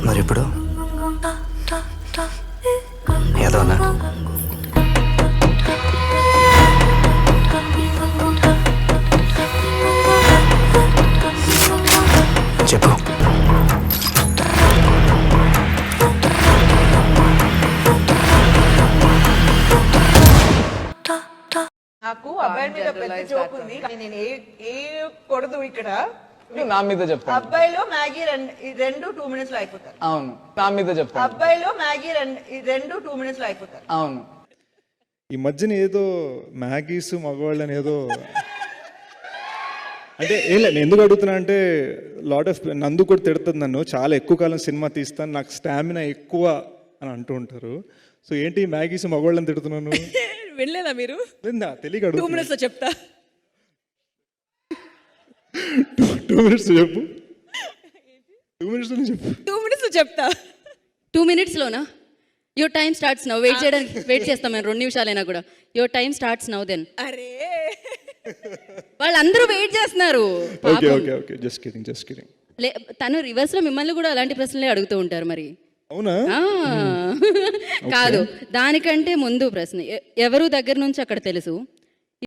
మరి ఇప్పుడు ఏదోనా చెప్పు. నాకు అబ్బాయి మీద పెద్ద జోక్ ఉంది. నేను ఏ కొడదు ఇక్కడ. నా మీద చెప్తాను. అబ్బాయిలో మ్యాగీ రెండు 2 minutes లో అయిపోతారు. అవును, నా మీద చెప్తాను. అబ్బాయిలో మ్యాగీ రెండు 2 minutes లో అయిపోతారు. అవును. ఈ మధ్యన ఏదో మ్యాగీస్ మగవాళ్ళని ఏదో అంటే ఏం లేదు. నేను ఎందుకు అడుగుతున్నా అంటే లాట్ ఆఫ్ నందు కూడా తిడుతుంది నన్ను, చాలా ఎక్కువ కాలం సినిమా తీస్తాను, నాకు స్టామినా ఎక్కువ అని అంటూ ఉంటారు. సో ఏంటి మ్యాగీస్ మగవాళ్ళని తిడుతున్నాను? వినలేదా మీరు? లేదా తెలియక 2 minutes లో చెప్తా. 2 minutes చెప్పు. 2 minutes చెప్పు. 2 minutes లో చెప్తా. 2 minutes లోనా? Your time starts now. Wait చేస్తాం మేము 2 నిమిషాలైనా కూడా. Your time starts now then. అరే వాళ్ళందరూ వెయిట్ చేస్తున్నారు. Okay okay okay, just kidding. తను రివర్స్ లో మిమ్మల్ని కూడా అలాంటి ప్రశ్నలే అడుగుతూ ఉంటారు మరి. అవునా? కాదు, దానికంటే ముందు ప్రశ్న. ఎవరు దగ్గర నుంచి అక్కడ తెలుసు,